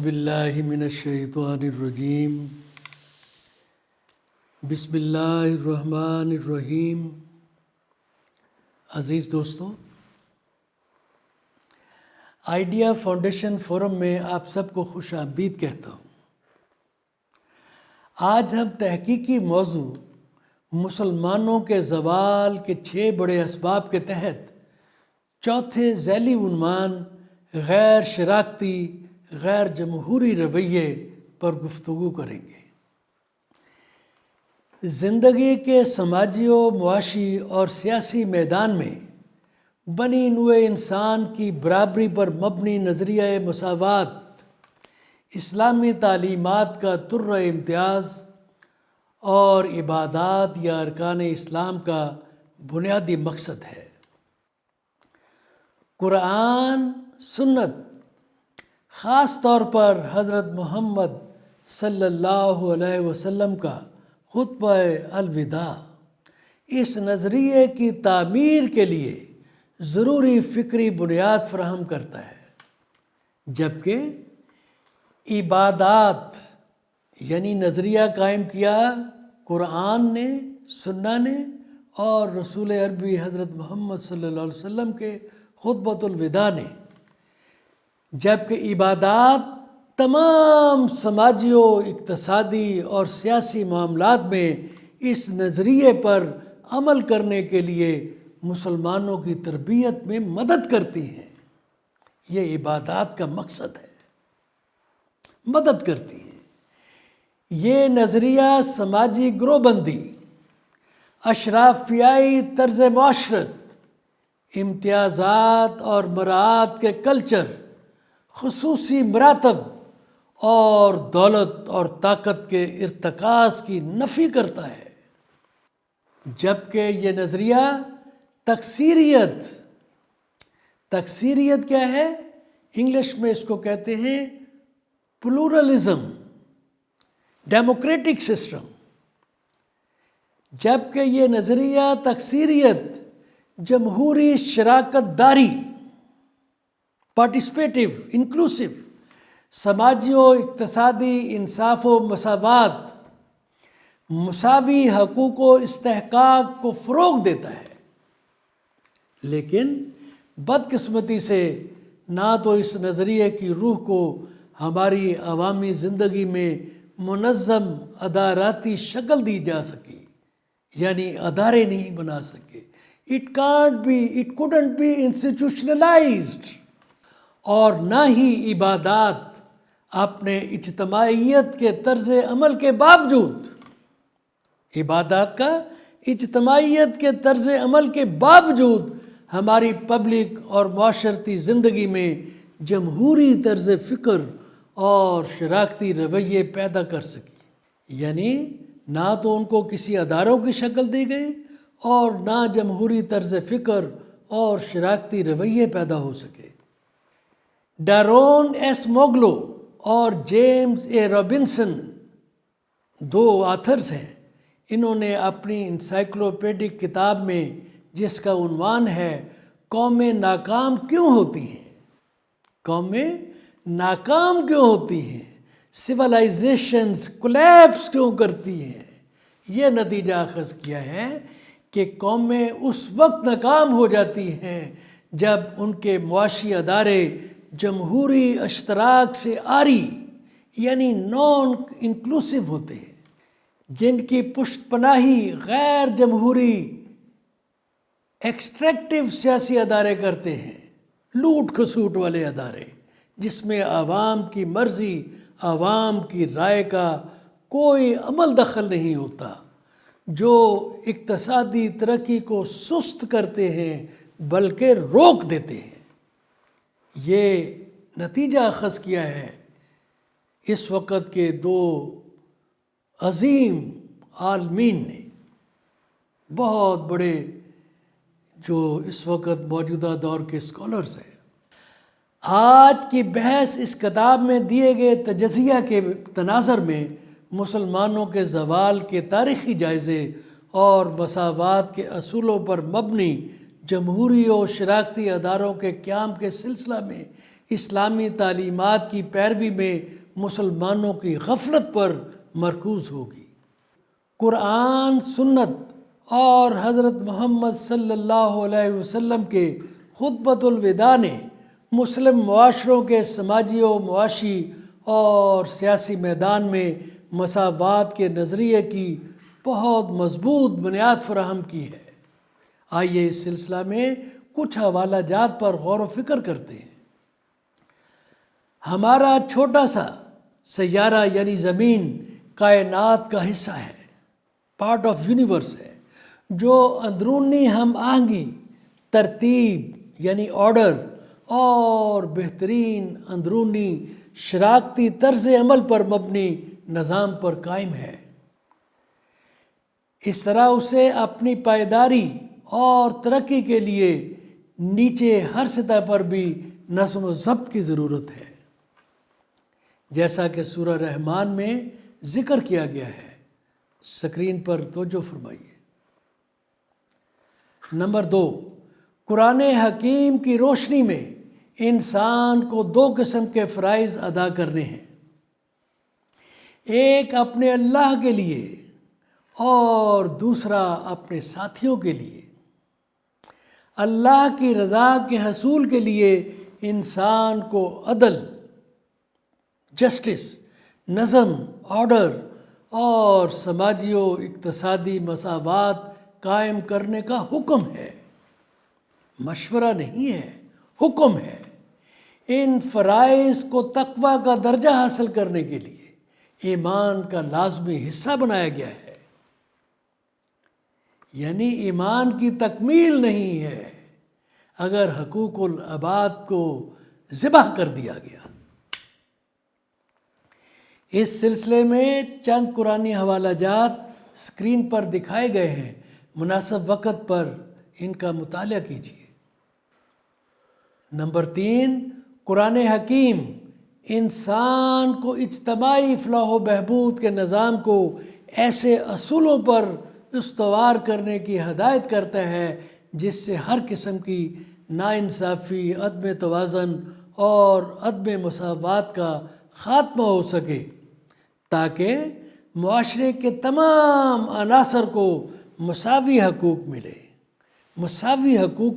باللہ من الشیطان الرجیم بسم اللہ الرحمن الرحیم۔ عزیز دوستوں، آئیڈیا فاؤنڈیشن فورم میں آپ سب کو خوش آمدید کہتا ہوں۔ آج ہم تحقیقی موضوع مسلمانوں کے زوال کے 6 بڑے اسباب کے تحت چوتھے ذیلی عنوان غیر شراکتی غیر جمہوری رویے پر گفتگو کریں گے۔ زندگی کے سماجی و معاشی اور سیاسی میدان میں بنی نوع انسان کی برابری پر مبنی نظریہ مساوات اسلامی تعلیمات کا طر امتیاز اور عبادات یا ارکان اسلام کا بنیادی مقصد ہے۔ قرآن، سنت، خاص طور پر حضرت محمد صلی اللہ علیہ وسلم کا خطبہ الوداع اس نظریے کی تعمیر کے لیے ضروری فکری بنیاد فراہم کرتا ہے، جبکہ عبادات یعنی نظریہ قائم کیا قرآن نے، سنہ نے اور رسول عربی حضرت محمد صلی اللہ علیہ وسلم کے خطبۃ الوداع نے، جبکہ عبادات تمام سماجی و اقتصادی اور سیاسی معاملات میں اس نظریے پر عمل کرنے کے لیے مسلمانوں کی تربیت میں مدد کرتی ہیں۔ یہ عبادات کا مقصد ہے، مدد کرتی ہیں۔ یہ نظریہ سماجی گروہ بندی، اشرافیائی طرز معاشرت، امتیازات اور مراعات کے کلچر، خصوصی مراتب اور دولت اور طاقت کے ارتکاز کی نفی کرتا ہے، جبکہ یہ نظریہ تکثیریت کیا ہے؟ انگلش میں اس کو کہتے ہیں پلورلزم، ڈیموکریٹک سسٹم۔ جبکہ یہ نظریہ تکثیریت، جمہوری شراکت داری، پارٹیسپیٹیو، انکلوسیو، سماجی و اقتصادی انصاف و مساوات، مساوی حقوق و استحقاق کو فروغ دیتا ہے، لیکن بدقسمتی سے نہ تو اس نظریے کی روح کو ہماری عوامی زندگی میں منظم اداراتی شکل دی جا سکی، یعنی ادارے نہیں بنا سکے۔ It couldn't be institutionalized۔ اور نہ ہی عبادات اپنے اجتماعیت کے طرز عمل کے باوجود، ہماری پبلک اور معاشرتی زندگی میں جمہوری طرز فکر اور شراکتی رویے پیدا کر سکی، یعنی نہ تو ان کو کسی اداروں کی شکل دی گئی اور نہ جمہوری طرز فکر اور شراکتی رویے پیدا ہو سکے۔ ڈارون ایس موگلو اور جیمز اے رابنسن 2 آتھرز ہیں۔ انہوں نے اپنی انسائکلوپیڈک کتاب میں، جس کا عنوان ہے قومیں ناکام کیوں ہوتی ہیں، سویلائزیشنز کولیپس کیوں کرتی ہیں، یہ نتیجہ اخذ کیا ہے کہ قومیں اس وقت ناکام ہو جاتی ہیں جب ان کے معاشی ادارے جمہوری اشتراک سے عاری یعنی نان انکلوسیو ہوتے ہیں، جن کی پشت پناہی غیر جمہوری ایکسٹریکٹیو سیاسی ادارے کرتے ہیں، لوٹ کھسوٹ والے ادارے، جس میں عوام کی مرضی، عوام کی رائے کا کوئی عمل دخل نہیں ہوتا، جو اقتصادی ترقی کو سست کرتے ہیں بلکہ روک دیتے ہیں۔ یہ نتیجہ اخذ کیا ہے اس وقت کے 2 عظیم عالمین نے، بہت بڑے جو اس وقت موجودہ دور کے اسکالرز ہیں۔ آج کی بحث اس کتاب میں دیے گئے تجزیہ کے تناظر میں مسلمانوں کے زوال کے تاریخی جائزے اور مساوات کے اصولوں پر مبنی جمہوری و شراکتی اداروں کے قیام کے سلسلہ میں اسلامی تعلیمات کی پیروی میں مسلمانوں کی غفلت پر مرکوز ہوگی۔ قرآن، سنت اور حضرت محمد صلی اللہ علیہ وسلم کے خطبۃ الوداع نے مسلم معاشروں کے سماجی و معاشی اور سیاسی میدان میں مساوات کے نظریے کی بہت مضبوط بنیاد فراہم کی ہے۔ آئیے اس سلسلہ میں کچھ حوالہ جات پر غور و فکر کرتے ہیں۔ ہمارا چھوٹا سا سیارہ یعنی زمین کائنات کا حصہ ہے، پارٹ آف یونیورس ہے، جو اندرونی ہم آہنگی، ترتیب یعنی آرڈر اور بہترین اندرونی شراکتی طرز عمل پر مبنی نظام پر قائم ہے۔ اس طرح اسے اپنی پائیداری اور ترقی کے لیے نیچے ہر سطح پر بھی نظم و ضبط کی ضرورت ہے، جیسا کہ سورہ رحمان میں ذکر کیا گیا ہے۔ سکرین پر توجہ فرمائیے۔ نمبر 2، قرآن حکیم کی روشنی میں انسان کو 2 قسم کے فرائض ادا کرنے ہیں، ایک اپنے اللہ کے لیے اور دوسرا اپنے ساتھیوں کے لیے۔ اللہ کی رضا کے حصول کے لیے انسان کو عدل، جسٹس، نظم، آرڈر اور سماجی و اقتصادی مساوات قائم کرنے کا حکم ہے، مشورہ نہیں ہے، حکم ہے۔ ان فرائض کو تقویٰ کا درجہ حاصل کرنے کے لیے ایمان کا لازمی حصہ بنایا گیا ہے، یعنی ایمان کی تکمیل نہیں ہے اگر حقوق العباد کو ذبح کر دیا گیا۔ اس سلسلے میں چند قرآنی حوالہ جات اسکرین پر دکھائے گئے ہیں، مناسب وقت پر ان کا مطالعہ کیجیے۔ نمبر 3، قرآن حکیم انسان کو اجتماعی فلاح و بہبود کے نظام کو ایسے اصولوں پر استوار کرنے کی ہدایت کرتا ہے جس سے ہر قسم کی ناانصافی، عدم توازن اور عدم مساوات کا خاتمہ ہو سکے، تاکہ معاشرے کے تمام عناصر کو مساوی حقوق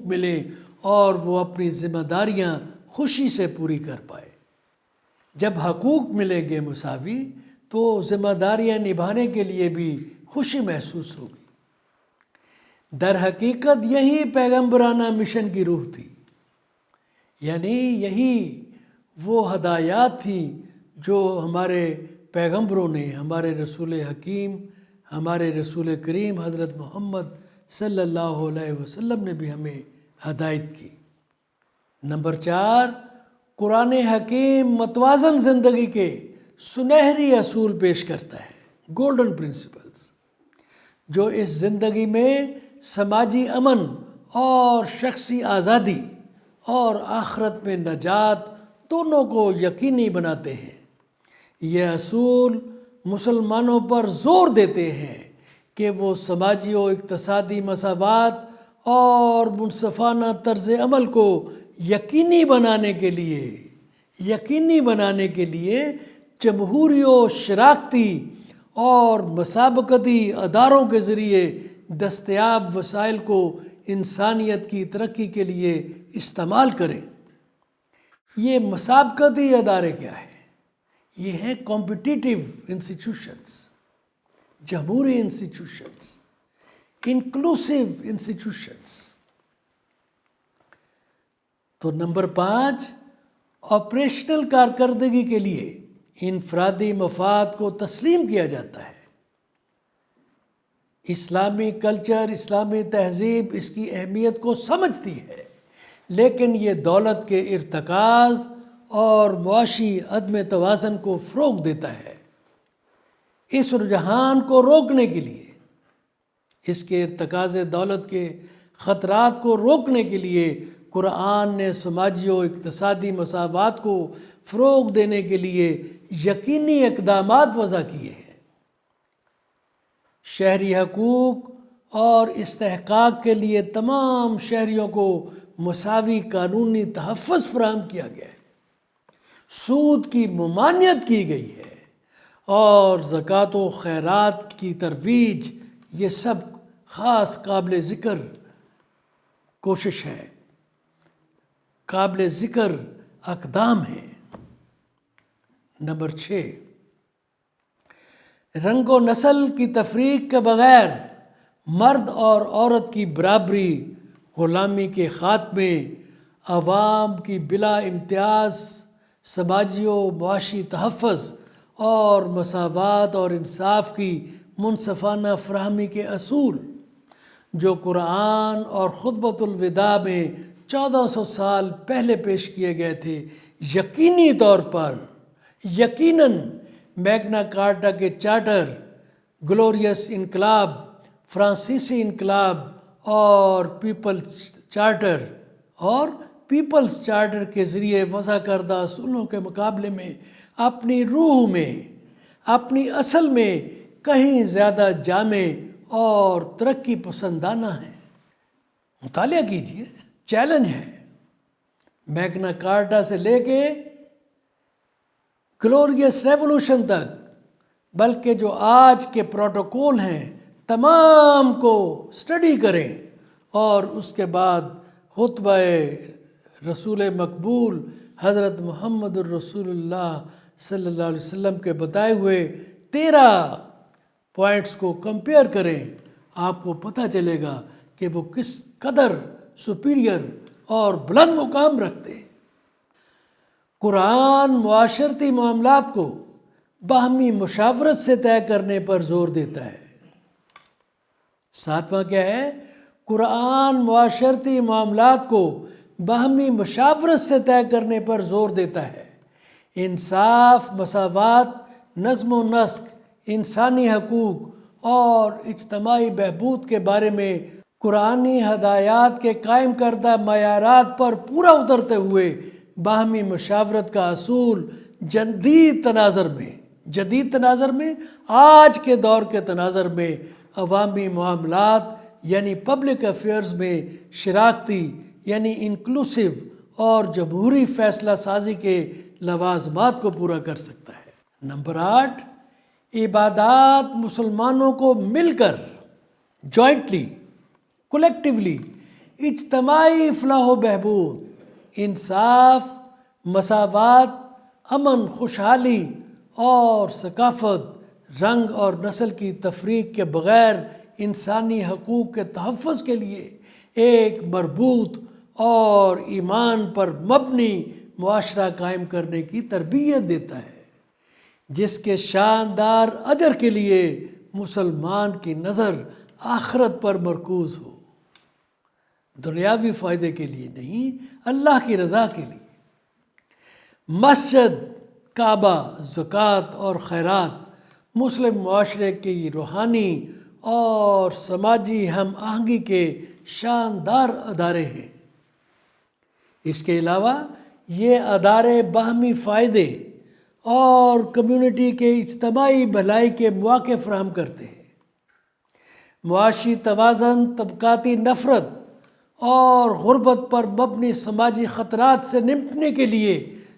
ملے اور وہ اپنی ذمہ داریاں خوشی سے پوری کر پائے۔ جب حقوق ملیں گے مساوی تو ذمہ داریاں نبھانے کے لیے بھی خوشی محسوس ہوگی۔ در حقیقت یہی پیغمبرانہ مشن کی روح تھی، یعنی یہی وہ ہدایات تھی جو ہمارے پیغمبروں نے، ہمارے رسول حکیم، ہمارے رسول کریم حضرت محمد صلی اللہ علیہ وسلم نے بھی ہمیں ہدایت کی۔ نمبر 4، قرآن حکیم متوازن زندگی کے سنہری اصول پیش کرتا ہے، گولڈن پرنسپلز، جو اس زندگی میں سماجی امن اور شخصی آزادی اور آخرت میں نجات دونوں کو یقینی بناتے ہیں۔ یہ اصول مسلمانوں پر زور دیتے ہیں کہ وہ سماجی و اقتصادی مساوات اور منصفانہ طرز عمل کو یقینی بنانے کے لیے جمہوری و شراکتی اور مسابقتی اداروں کے ذریعے دستیاب وسائل کو انسانیت کی ترقی کے لیے استعمال کریں۔ یہ مسابقتی ادارے کیا ہیں؟ یہ ہیں کمپٹیٹیو انسٹیٹیوشنز، جمہوری انسٹیٹیوشنز، انکلوسیو انسٹیٹیوشنز۔ تو نمبر 5، آپریشنل کارکردگی کے لیے انفرادی مفاد کو تسلیم کیا جاتا ہے۔ اسلامی کلچر، اسلامی تہذیب اس کی اہمیت کو سمجھتی ہے، لیکن یہ دولت کے ارتکاز اور معاشی عدم توازن کو فروغ دیتا ہے۔ اس رجحان کو روکنے کے لیے، اس کے ارتکاز دولت کے خطرات کو روکنے کے لیے قرآن نے سماجی و اقتصادی مساوات کو فروغ دینے کے لیے یقینی اقدامات وضع کیے ہیں۔ شہری حقوق اور استحقاق کے لیے تمام شہریوں کو مساوی قانونی تحفظ فراہم کیا گیا ہے۔ سود کی ممانعت کی گئی ہے، اور زکوٰۃ و خیرات کی ترویج، یہ سب خاص قابل ذکر کوشش ہے، قابل ذکر اقدام ہیں۔ نمبر 6، رنگ و نسل کی تفریق کے بغیر مرد اور عورت کی برابری، غلامی کے خاتمے، عوام کی بلا امتیاز سماجی و معاشی تحفظ، اور مساوات اور انصاف کی منصفانہ فراہمی کے اصول، جو قرآن اور خطبۃ الوداع میں 1400 سال پہلے پیش کیے گئے تھے، یقینی طور پر، یقیناً میگنا کارٹا کے چارٹر، گلوریس انقلاب، فرانسیسی انقلاب اور پیپلز چارٹر کے ذریعے وضع کردہ اصولوں کے مقابلے میں اپنی روح میں، اپنی اصل میں کہیں زیادہ جامع اور ترقی پسندانہ ہیں۔ مطالعہ کیجیے، چیلنج ہے۔ میگنا کارٹا سے لے کے گلوریس ریولوشن تک، بلکہ جو آج کے پروٹوکول ہیں تمام کو سٹڈی کریں، اور اس کے بعد خطبہ رسول مقبول حضرت محمد الرسول اللہ صلی اللہ علیہ وسلم کے بتائے ہوئے 13 پوائنٹس کو کمپیئر کریں، آپ کو پتہ چلے گا کہ وہ کس قدر سپیریئر اور بلند مقام رکھتے ہیں۔ قرآن معاشرتی معاملات کو باہمی مشاورت سے طے کرنے پر زور دیتا ہے۔ 7واں کیا ہے؟ قرآن معاشرتی معاملات کو باہمی مشاورت سے طے کرنے پر زور دیتا ہے۔ انصاف، مساوات، نظم و نسق، انسانی حقوق اور اجتماعی بہبود کے بارے میں قرآنی ہدایات کے قائم کردہ معیارات پر پورا اترتے ہوئے باہمی مشاورت کا اصول جدید تناظر میں آج کے دور کے تناظر میں عوامی معاملات یعنی پبلک افیئرز میں شراکتی یعنی انکلوسیو اور جمہوری فیصلہ سازی کے لوازمات کو پورا کر سکتا ہے۔ نمبر 8، عبادات مسلمانوں کو مل کر، جوائنٹلی، کولیکٹیولی، اجتماعی فلاح و بہبود، انصاف، مساوات، امن، خوشحالی اور ثقافت، رنگ اور نسل کی تفریق کے بغیر انسانی حقوق کے تحفظ کے لیے ایک مربوط اور ایمان پر مبنی معاشرہ قائم کرنے کی تربیت دیتا ہے، جس کے شاندار اجر کے لیے مسلمان کی نظر آخرت پر مرکوز ہو، دنیاوی فائدے کے لیے نہیں، اللہ کی رضا کے لیے۔ مسجد، کعبہ، زکوٰۃ اور خیرات مسلم معاشرے کی روحانی اور سماجی ہم آہنگی کے شاندار ادارے ہیں۔ اس کے علاوہ یہ ادارے باہمی فائدے اور کمیونٹی کے اجتماعی بھلائی کے مواقع فراہم کرتے ہیں۔ معاشی توازن، طبقاتی نفرت اور غربت پر مبنی سماجی خطرات سے نمٹنے کے لیے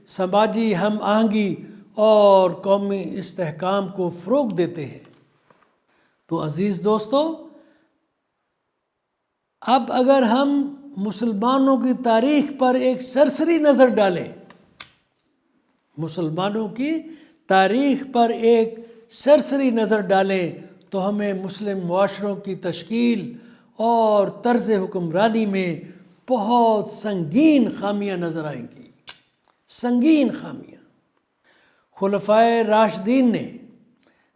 سماجی ہم آہنگی اور قومی استحکام کو فروغ دیتے ہیں۔ تو عزیز دوستو، اب اگر ہم مسلمانوں کی تاریخ پر ایک سرسری نظر ڈالیں، تو ہمیں مسلم معاشروں کی تشکیل اور طرز حکمرانی میں بہت سنگین خامیاں نظر آئیں گی، سنگین خامیاں۔ خلفائے راشدین نے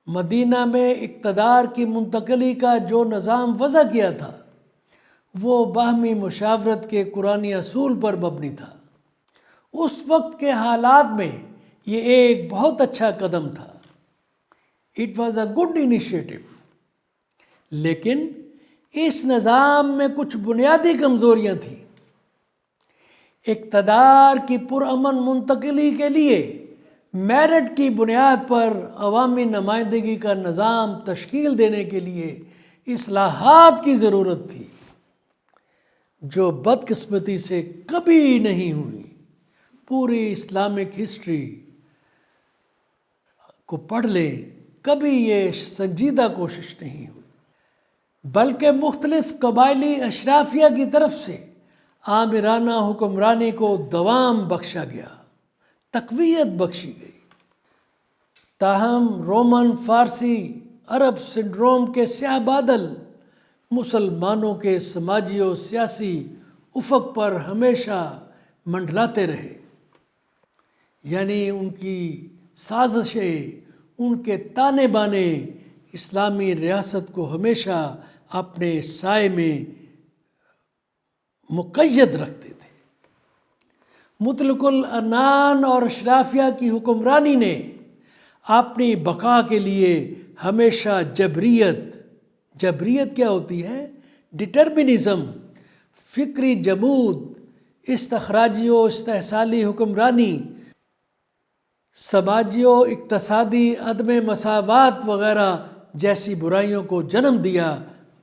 مدینہ میں اقتدار کی منتقلی کا جو نظام وضع کیا تھا، وہ باہمی مشاورت کے قرآنی اصول پر مبنی تھا۔ اس وقت کے حالات میں یہ ایک بہت اچھا قدم تھا۔ It was a good initiative۔ لیکن اس نظام میں کچھ بنیادی کمزوریاں تھیں۔ اقتدار کی پرامن منتقلی کے لیے میرٹ کی بنیاد پر عوامی نمائندگی کا نظام تشکیل دینے کے لیے اصلاحات کی ضرورت تھی، جو بدقسمتی سے کبھی نہیں ہوئی۔ پوری اسلامک ہسٹری کو پڑھ لیں، کبھی یہ سنجیدہ کوشش نہیں ہوئی، بلکہ مختلف قبائلی اشرافیہ کی طرف سے آمرانہ حکمرانی کو دوام بخشا گیا، تقویت بخشی گئی۔ تاہم رومن، فارسی، عرب سنڈروم کے سیاہ بادل مسلمانوں کے سماجی و سیاسی افق پر ہمیشہ منڈلاتے رہے، یعنی ان کی سازشیں، ان کے تانے بانے اسلامی ریاست کو ہمیشہ اپنے سائے میں مقید رکھتے تھے۔ مطلق العنان اور اشرافیہ کی حکمرانی نے اپنی بقا کے لیے ہمیشہ جبریت کیا ہوتی ہے؟ ڈٹرمنزم، فکری جمود، استخراجی و استحصالی حکمرانی، سماجی و اقتصادی عدم مساوات وغیرہ جیسی برائیوں کو جنم دیا،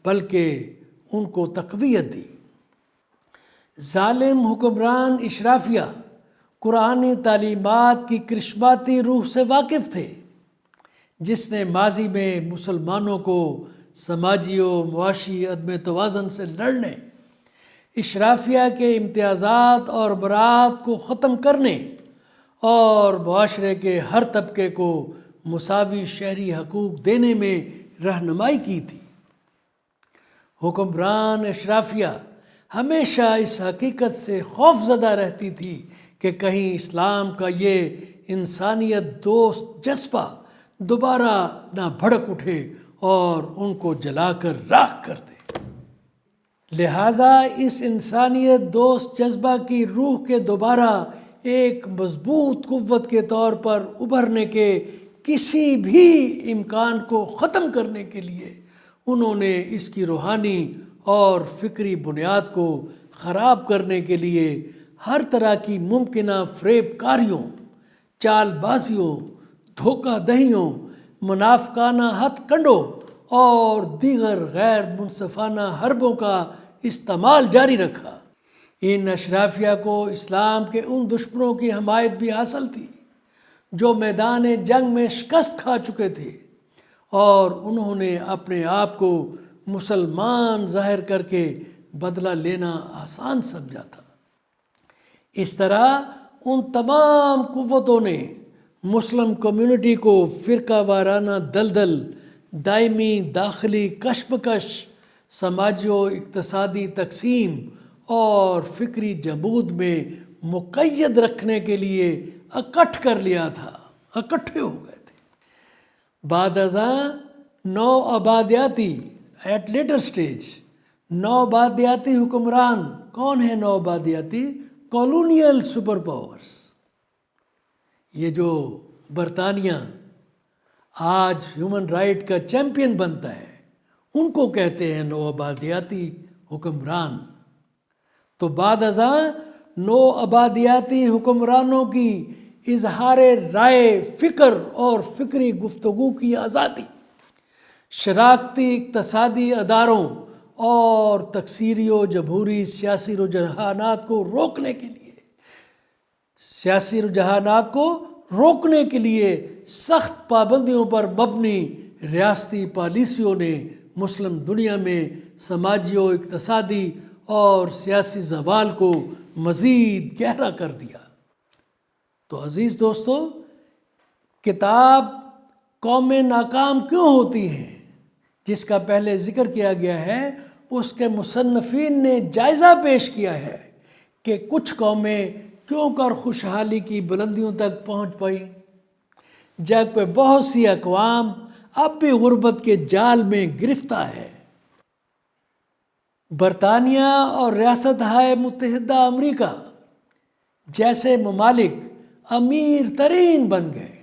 بلکہ ان کو تقویت دی۔ ظالم حکمران اشرافیہ قرآنی تعلیمات کی کرشماتی روح سے واقف تھے، جس نے ماضی میں مسلمانوں کو سماجی و معاشی عدم توازن سے لڑنے، اشرافیہ کے امتیازات اور براعت کو ختم کرنے اور معاشرے کے ہر طبقے کو مساوی شہری حقوق دینے میں رہنمائی کی تھی۔ حکمران اشرافیہ ہمیشہ اس حقیقت سے خوف زدہ رہتی تھی کہ کہیں اسلام کا یہ انسانیت دوست جذبہ دوبارہ نہ بھڑک اٹھے اور ان کو جلا کر راکھ کر دے۔ لہٰذا اس انسانیت دوست جذبہ کی روح کے دوبارہ ایک مضبوط قوت کے طور پر ابھرنے کے کسی بھی امکان کو ختم کرنے کے لیے انہوں نے اس کی روحانی اور فکری بنیاد کو خراب کرنے کے لیے ہر طرح کی ممکنہ فریب کاریوں، چال بازیوں، دھوکہ دہیوں، منافقانہ ہتھ کنڈوں اور دیگر غیر منصفانہ حربوں کا استعمال جاری رکھا۔ ان اشرافیہ کو اسلام کے ان دشمنوں کی حمایت بھی حاصل تھی جو میدان جنگ میں شکست کھا چکے تھے، اور انہوں نے اپنے آپ کو مسلمان ظاہر کر کے بدلہ لینا آسان سمجھا تھا۔ اس طرح ان تمام قوتوں نے مسلم کمیونٹی کو فرقہ وارانہ دلدل، دائمی داخلی کشمکش، سماجی و اقتصادی تقسیم اور فکری جمود میں مقید رکھنے کے لیے اکٹھ کر لیا تھا، اکٹھے ہو گئے تھے۔ بعد ازاں نو آبادیاتی ایٹ لیٹر سٹیج نو آبادیاتی حکمران کون ہیں؟ نو آبادیاتی کالونیل سپر پاورز، یہ جو برطانیہ آج ہیومن رائٹ کا چیمپئن بنتا ہے، ان کو کہتے ہیں نو آبادیاتی حکمران۔ تو بعد ازاں نو آبادیاتی حکمرانوں کی اظہار رائے، فکر اور فکری گفتگو کی آزادی، شراکتی اقتصادی اداروں اور تکثیری و جمہوری سیاسی رجحانات کو روکنے کے لیے سخت پابندیوں پر مبنی ریاستی پالیسیوں نے مسلم دنیا میں سماجی و اقتصادی اور سیاسی زوال کو مزید گہرا کر دیا۔ تو عزیز دوستو، کتاب قومیں ناکام کیوں ہوتی ہیں، جس کا پہلے ذکر کیا گیا ہے، اس کے مصنفین نے جائزہ پیش کیا ہے کہ کچھ قومیں کیوں کر خوشحالی کی بلندیوں تک پہنچ پائیں، جبکہ بہت سی اقوام اب بھی غربت کے جال میں گرفتار ہے۔ برطانیہ اور ریاستہائے متحدہ امریکہ جیسے ممالک امیر ترین بن گئے،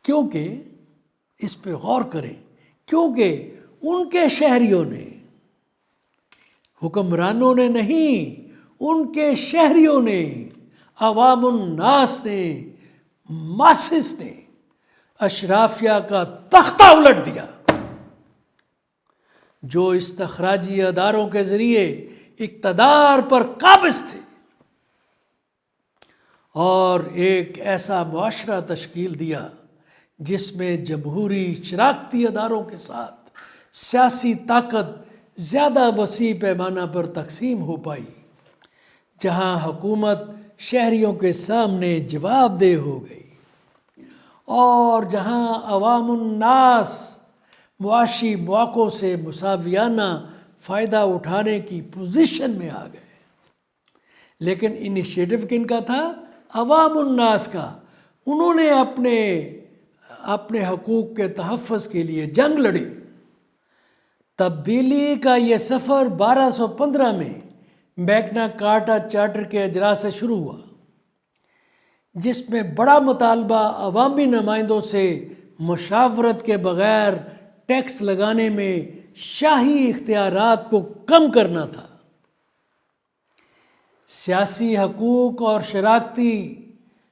کیونکہ اس پہ غور کریں، کیونکہ ان کے شہریوں نے، حکمرانوں نے نہیں، ان کے شہریوں نے، عوام الناس نے، ماسس نے اشرافیہ کا تختہ الٹ دیا، جو استخراجی اداروں کے ذریعے اقتدار پر قابض تھے، اور ایک ایسا معاشرہ تشکیل دیا جس میں جمہوری شراکتی اداروں کے ساتھ سیاسی طاقت زیادہ وسیع پیمانہ پر تقسیم ہو پائی، جہاں حکومت شہریوں کے سامنے جواب دہ ہو گئی اور جہاں عوام الناس معاشی مواقعوں سے مساویانہ فائدہ اٹھانے کی پوزیشن میں آ گئے۔ لیکن انیشیٹو کن کا تھا؟ عوام الناس کا۔ انہوں نے اپنے حقوق کے تحفظ کے لیے جنگ لڑی۔ تبدیلی کا یہ سفر 1215 میں میگنا کارٹا چارٹر کے اجرا سے شروع ہوا، جس میں بڑا مطالبہ عوامی نمائندوں سے مشاورت کے بغیر ٹیکس لگانے میں شاہی اختیارات کو کم کرنا تھا۔ سیاسی حقوق اور شراکتی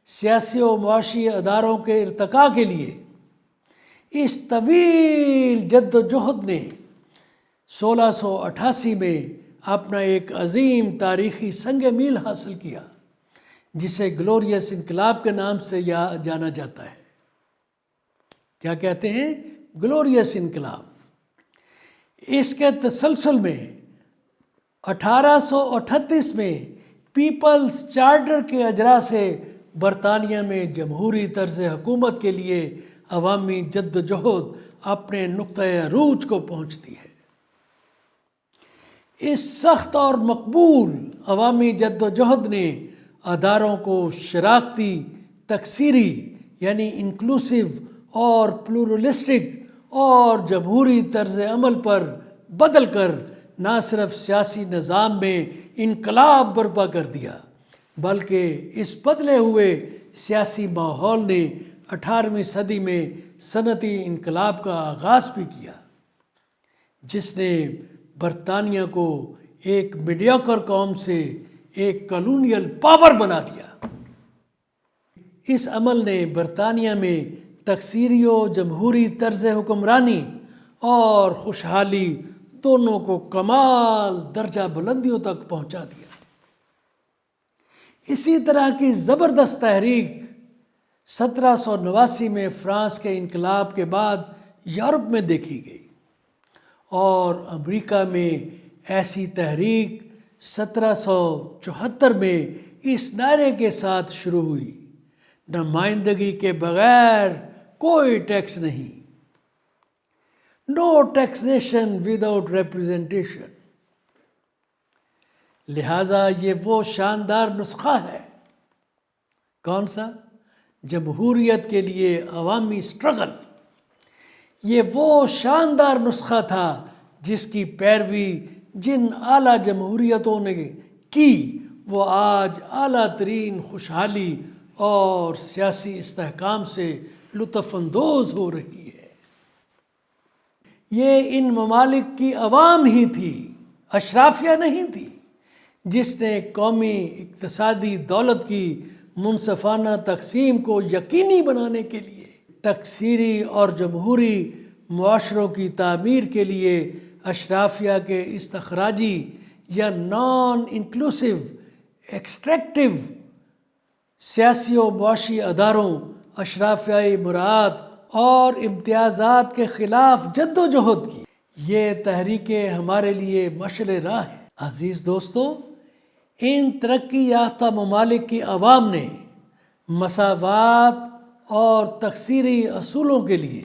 سیاسی و معاشی اداروں کے ارتقاء کے لیے اس طویل جد و جہد نے 1688 میں اپنا ایک عظیم تاریخی سنگ میل حاصل کیا، جسے گلوریس انقلاب کے نام سے جانا جاتا ہے۔ کیا کہتے ہیں؟ گلوریس انقلاب۔ اس کے تسلسل میں 1838 میں پیپلز چارٹر کے اجرا سے برطانیہ میں جمہوری طرز حکومت کے لیے عوامی جد و جہد اپنے نقطۂ عروج کو پہنچتی ہے۔ اس سخت اور مقبول عوامی جد و جہد نے اداروں کو شراکتی، تکثیری یعنی انکلوسیو اور پلورلسٹک اور جمہوری طرز عمل پر بدل کر نہ صرف سیاسی نظام میں انقلاب برپا کر دیا، بلکہ اس بدلے ہوئے سیاسی ماحول نے 18ویں صدی میں صنعتی انقلاب کا آغاز بھی کیا، جس نے برطانیہ کو ایک میڈیوکر قوم سے ایک کالونیل پاور بنا دیا۔ اس عمل نے برطانیہ میں تکثیری و جمہوری طرز حکمرانی اور خوشحالی دونوں کو کمال درجہ بلندیوں تک پہنچا دیا۔ اسی طرح کی زبردست تحریک 1789 میں فرانس کے انقلاب کے بعد یورپ میں دیکھی گئی، اور امریکہ میں ایسی تحریک 1774 میں اس نعرے کے ساتھ شروع ہوئی: نمائندگی کے بغیر کوئی ٹیکس نہیں، نو ٹیکسیشن وداؤٹ ریپریزنٹیشن۔ لہٰذا یہ وہ شاندار نسخہ ہے۔ کون سا؟ جمہوریت کے لیے عوامی سٹرگل۔ یہ وہ شاندار نسخہ تھا جس کی پیروی جن اعلیٰ جمہوریتوں نے کی، وہ آج اعلیٰ ترین خوشحالی اور سیاسی استحکام سے لطف اندوز ہو رہی ہے۔ یہ ان ممالک کی عوام ہی تھی، اشرافیہ نہیں تھی، جس نے قومی اقتصادی دولت کی منصفانہ تقسیم کو یقینی بنانے کے لیے تکثیری اور جمہوری معاشروں کی تعمیر کے لیے اشرافیہ کے استخراجی یا نان انکلوسیو ایکسٹریکٹیو سیاسی و معاشی اداروں، اشرافیائی مراعات اور امتیازات کے خلاف جد و جہد کی۔ یہ تحریکیں ہمارے لیے مشعل راہ ہیں۔ عزیز دوستو، ان ترقی یافتہ ممالک کی عوام نے مساوات اور تکثیری اصولوں کے لیے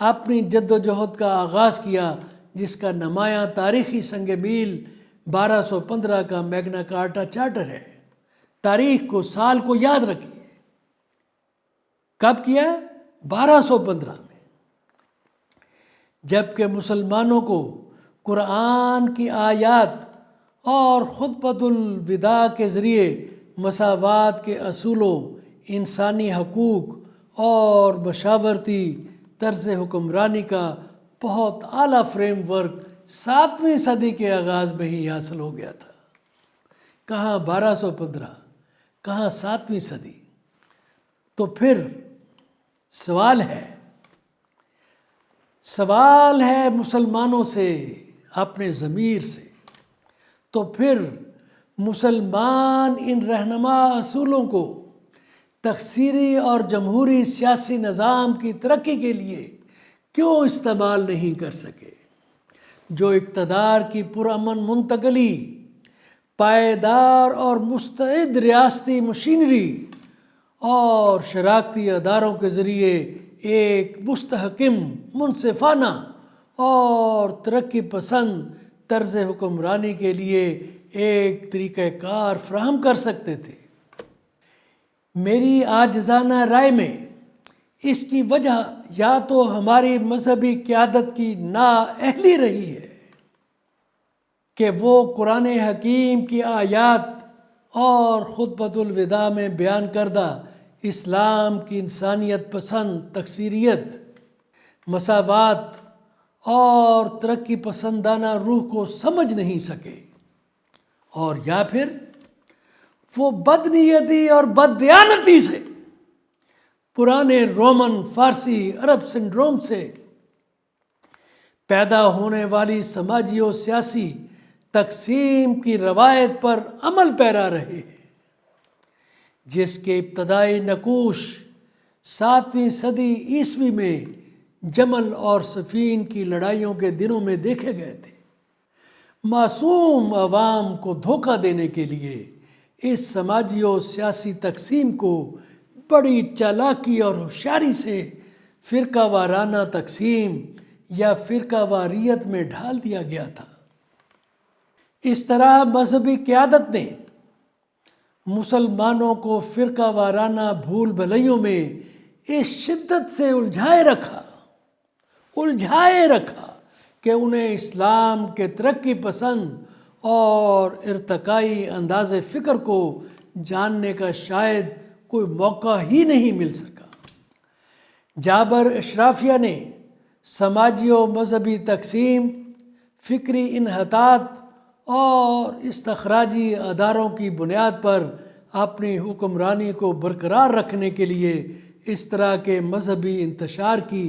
اپنی جد و جہد کا آغاز کیا، جس کا نمایاں تاریخی سنگ میل 1215 کا میگنا کارٹا چارٹر ہے۔ تاریخ کو، سال کو یاد رکھیے۔ کب کیا؟ 1215 میں، جبکہ مسلمانوں کو قرآن کی آیات اور خطبۃ الوداع کے ذریعے مساوات کے اصولوں، انسانی حقوق اور مشاورتی طرز حکمرانی کا بہت اعلیٰ فریم ورک 7ویں صدی کے آغاز میں ہی حاصل ہو گیا تھا۔ کہاں 1215، کہاں 7ویں صدی؟ تو پھر سوال ہے مسلمانوں سے، اپنے ضمیر سے، تو پھر مسلمان ان رہنما اصولوں کو تکثیری اور جمہوری سیاسی نظام کی ترقی کے لیے کیوں استعمال نہیں کر سکے، جو اقتدار کی پرامن منتقلی، پائیدار اور مستعد ریاستی مشینری اور شراکتی اداروں کے ذریعے ایک مستحکم، منصفانہ اور ترقی پسند طرز حکمرانی کے لیے ایک طریقہ کار فراہم کر سکتے تھے۔ میری عاجزانہ رائے میں اس کی وجہ یا تو ہماری مذہبی قیادت کی نااہلی رہی ہے کہ وہ قرآن حکیم کی آیات اور خطبۃ الوداع میں بیان کردہ اسلام کی انسانیت پسند تکثیریت، مساوات اور ترقی پسندانہ روح کو سمجھ نہیں سکے، اور یا پھر وہ بدنیتی اور بددیانتی سے پرانے رومن، فارسی، عرب سنڈروم سے پیدا ہونے والی سماجی و سیاسی تقسیم کی روایت پر عمل پیرا رہے ہیں، جس کے ابتدائی نقوش 7ویں صدی عیسوی میں جمل اور صفین کی لڑائیوں کے دنوں میں دیکھے گئے تھے۔ معصوم عوام کو دھوکہ دینے کے لیے اس سماجی و سیاسی تقسیم کو بڑی چالاکی اور ہوشیاری سے فرقہ وارانہ تقسیم یا فرقہ واریت میں ڈھال دیا گیا تھا۔ اس طرح مذہبی قیادت نے مسلمانوں کو فرقہ وارانہ بھول بھلیوں میں اس شدت سے الجھائے رکھا کہ انہیں اسلام کے ترقی پسند اور ارتقائی انداز فکر کو جاننے کا شاید کوئی موقع ہی نہیں مل سکا۔ جابر اشرافیہ نے سماجی و مذہبی تقسیم، فکری انحطاط اور استخراجی اداروں کی بنیاد پر اپنی حکمرانی کو برقرار رکھنے کے لیے اس طرح کے مذہبی انتشار کی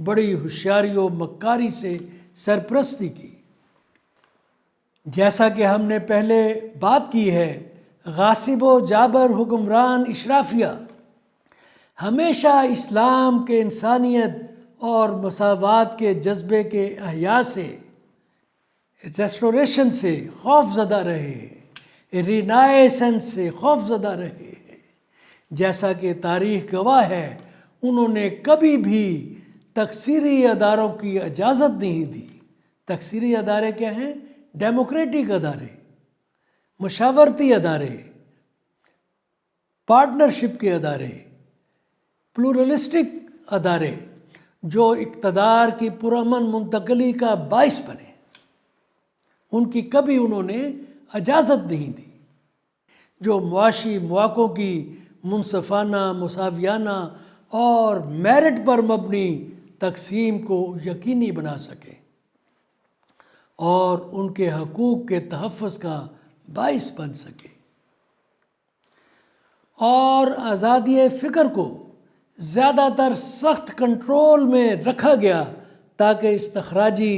بڑی ہوشیاری و مکاری سے سرپرستی کی۔ جیسا کہ ہم نے پہلے بات کی ہے، غاصب و جابر حکمران اشرافیہ ہمیشہ اسلام کے انسانیت اور مساوات کے جذبے کے احیاء سے، ریسٹوریشن سے خوف زدہ رہے ہیں، رینائسنس سے خوف زدہ رہے ہیں۔ جیسا کہ تاریخ گواہ ہے، انہوں نے کبھی بھی تکثیری اداروں کی اجازت نہیں دی۔ تکثیری ادارے کیا ہیں؟ ڈیموکریٹک ادارے، مشاورتی ادارے، پارٹنرشپ کے ادارے، پلورلسٹک ادارے جو اقتدار کی پرامن منتقلی کا باعث بنے، ان کی کبھی انہوں نے اجازت نہیں دی، جو معاشی مواقعوں کی منصفانہ، مساویانہ اور میرٹ پر مبنی تقسیم کو یقینی بنا سکے اور ان کے حقوق کے تحفظ کا باعث بن سکے، اور آزادی فکر کو زیادہ تر سخت کنٹرول میں رکھا گیا تاکہ استخراجی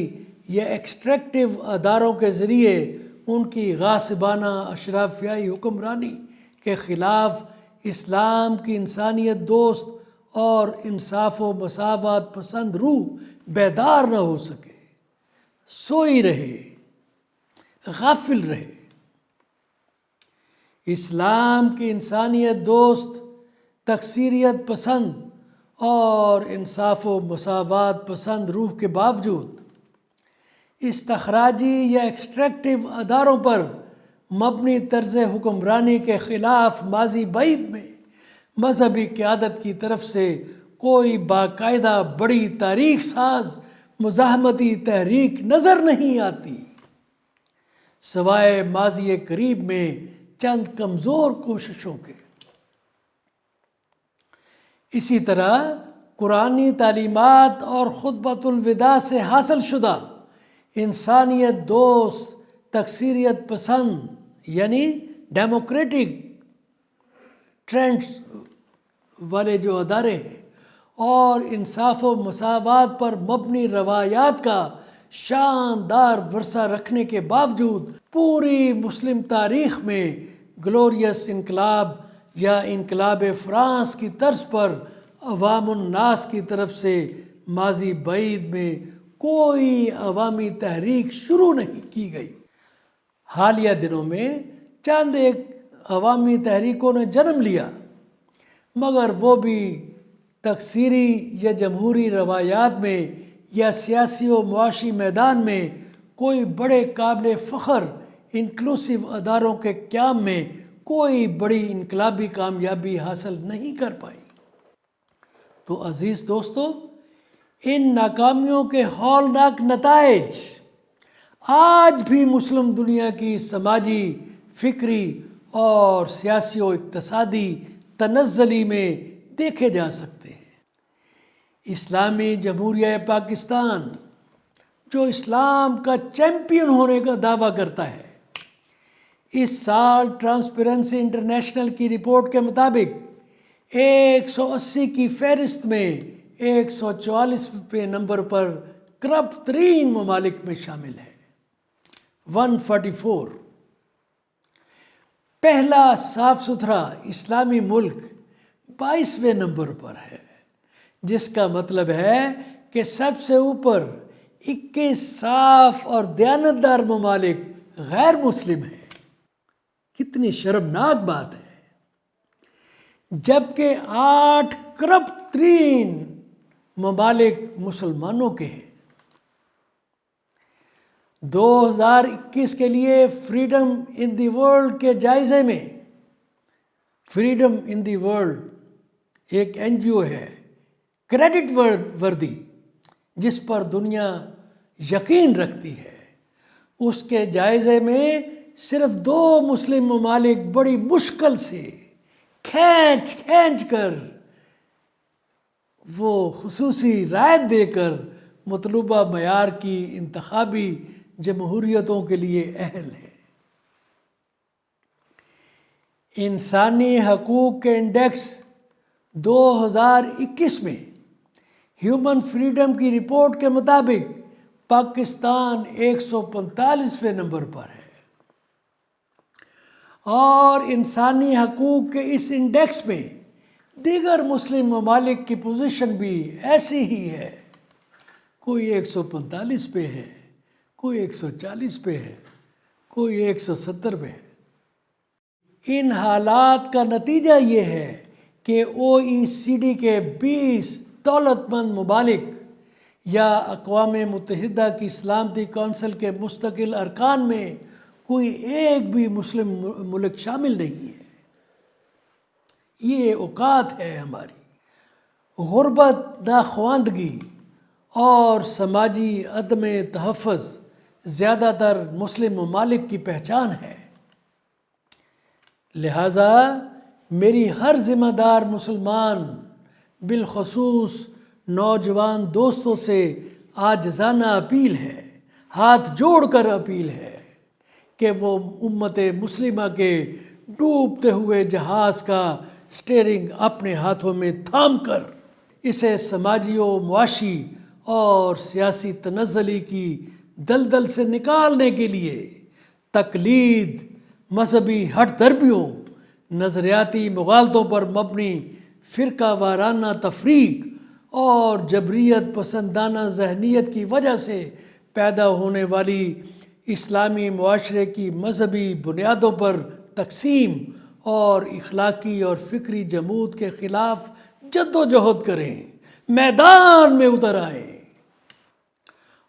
یا ایکسٹریکٹیو اداروں کے ذریعے ان کی غاصبانہ اشرافیائی حکمرانی کے خلاف اسلام کی انسانیت دوست اور انصاف و مساوات پسند روح بیدار نہ ہو سکے، سوئی رہے، غافل رہے۔ اسلام کی انسانیت دوست، تکثیریت پسند اور انصاف و مساوات پسند روح کے باوجود استخراجی یا ایکسٹریکٹیو اداروں پر مبنی طرز حکمرانی کے خلاف ماضی بعید میں مذہبی قیادت کی طرف سے کوئی باقاعدہ بڑی تاریخ ساز مزاحمتی تحریک نظر نہیں آتی، سوائے ماضی قریب میں چند کمزور کوششوں کے۔ اسی طرح قرآنی تعلیمات اور خطبۃ الوداع سے حاصل شدہ انسانیت دوست، تکثیریت پسند یعنی ڈیموکریٹک ٹرینڈز والے جو ادارے ہیں اور انصاف و مساوات پر مبنی روایات کا شاندار ورثہ رکھنے کے باوجود پوری مسلم تاریخ میں گلوریس انقلاب یا انقلاب فرانس کی طرز پر عوام الناس کی طرف سے ماضی بعید میں کوئی عوامی تحریک شروع نہیں کی گئی۔ حالیہ دنوں میں چند ایک عوامی تحریکوں نے جنم لیا، مگر وہ بھی تکثیری یا جمہوری روایات میں یا سیاسی و معاشی میدان میں کوئی بڑے قابل فخر انکلوسیو اداروں کے قیام میں کوئی بڑی انقلابی کامیابی حاصل نہیں کر پائی۔ تو عزیز دوستو، ان ناکامیوں کے ہولناک نتائج آج بھی مسلم دنیا کی سماجی، فکری اور سیاسی و اقتصادی تنزلی میں دیکھے جا سکتے ہیں۔ اسلامی جمہوریہ پاکستان، جو اسلام کا چیمپئن ہونے کا دعویٰ کرتا ہے، اس سال ٹرانسپیرنسی انٹرنیشنل کی رپورٹ کے مطابق 180 کی فہرست میں 144ویں نمبر پر کرپٹ ترین ممالک میں شامل ہے۔ 144 پہلا صاف ستھرا اسلامی ملک 22ویں نمبر پر ہے، جس کا مطلب ہے کہ سب سے اوپر 21 صاف اور دیانتدار ممالک غیر مسلم ہیں۔ کتنی شرمناک بات ہے، جبکہ 8 کرپٹ ترین ممالک مسلمانوں کے ہیں۔ 2021 کے لیے فریڈم ان دی ورلڈ کے جائزے میں، فریڈم ان دی ورلڈ ایک NGO ہے، کریڈٹ وردی، جس پر دنیا یقین رکھتی ہے، اس کے جائزے میں صرف 2 مسلم ممالک بڑی مشکل سے کھینچ کر وہ خصوصی رائے دے کر مطلوبہ معیار کی انتخابی جمہوریتوں کے لیے اہل ہے۔ انسانی حقوق کے انڈیکس 2021 میں ہیومن فریڈم کی رپورٹ کے مطابق پاکستان 145ویں نمبر پر ہے، اور انسانی حقوق کے اس انڈیکس میں دیگر مسلم ممالک کی پوزیشن بھی ایسی ہی ہے، کوئی 145 پہ ہے، کوئی 140 پہ ہے، کوئی 170 پہ ہے۔ ان حالات کا نتیجہ یہ ہے کہ OECD کے 20 دولت مند ممالک یا اقوام متحدہ کی سلامتی کونسل کے مستقل ارکان میں کوئی ایک بھی مسلم ملک شامل نہیں ہے۔ یہ اوقات ہے ہماری۔ غربت، ناخواندگی اور سماجی عدم تحفظ زیادہ تر مسلم ممالک کی پہچان ہے۔ لہٰذا میری ہر ذمہ دار مسلمان، بالخصوص نوجوان دوستوں سے عاجزانہ اپیل ہے، ہاتھ جوڑ کر اپیل ہے کہ وہ امت مسلمہ کے ڈوبتے ہوئے جہاز کا سٹیئرنگ اپنے ہاتھوں میں تھام کر اسے سماجی و معاشی اور سیاسی تنزلی کی دلدل سے نکالنے کے لیے تقلید، مذہبی ہٹ درمیوں، نظریاتی مغالطوں پر مبنی فرقہ وارانہ تفریق اور جبریت پسندانہ ذہنیت کی وجہ سے پیدا ہونے والی اسلامی معاشرے کی مذہبی بنیادوں پر تقسیم اور اخلاقی اور فکری جمود کے خلاف جد و جہد کریں، میدان میں اتر آئیں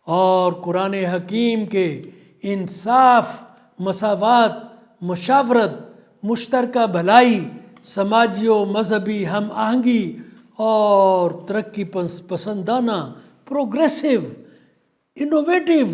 اور قرآن حکیم کے انصاف، مساوات، مشاورت، مشترکہ بھلائی، سماجی و مذہبی ہم آہنگی اور ترقی پسندانہ پروگریسو انوویٹیو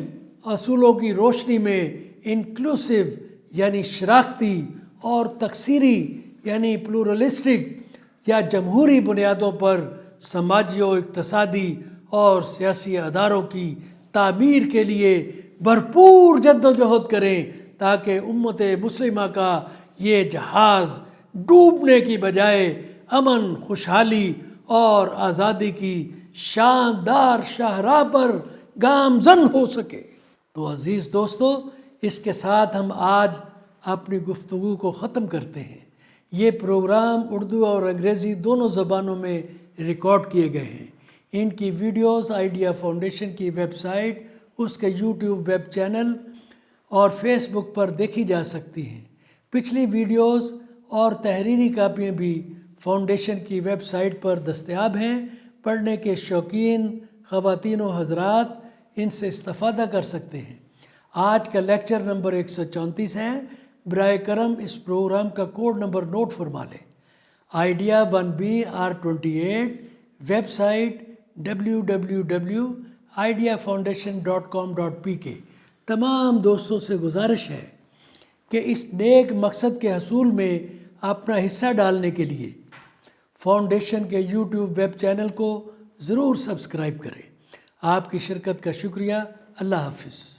اصولوں کی روشنی میں انکلوسیو یعنی شراکتی اور تکثیری یعنی پلورلسٹک یا جمہوری بنیادوں پر سماجی و اقتصادی اور سیاسی اداروں کی تعمیر کے لیے بھرپور جد و جہد کریں، تاکہ امت مسلمہ کا یہ جہاز ڈوبنے کی بجائے امن، خوشحالی اور آزادی کی شاندار شاہراہ پر گامزن ہو سکے۔ تو عزیز دوستو، اس کے ساتھ ہم آج اپنی گفتگو کو ختم کرتے ہیں۔ یہ پروگرام اردو اور انگریزی دونوں زبانوں میں ریکارڈ کیے گئے ہیں۔ ان کی ویڈیوز آئیڈیا فاؤنڈیشن کی ویب سائٹ، اس کے یوٹیوب ویب چینل اور فیس بک پر دیکھی جا سکتی ہیں۔ پچھلی ویڈیوز اور تحریری کاپیاں بھی فاؤنڈیشن کی ویب سائٹ پر دستیاب ہیں۔ پڑھنے کے شوقین خواتین و حضرات ان سے استفادہ کر سکتے ہیں۔ آج کا لیکچر نمبر 134 ہے۔ برائے کرم اس پروگرام کا کوڈ نمبر نوٹ فرما لیں۔ Idea 1BR28، website www.ideafoundation.com.pk۔ تمام دوستوں سے گزارش ہے کہ اس نیک مقصد کے حصول میں اپنا حصہ ڈالنے کے لیے فاؤنڈیشن کے یوٹیوب ویب چینل کو ضرور سبسکرائب کریں۔ آپ کی شرکت کا شکریہ۔ اللہ حافظ۔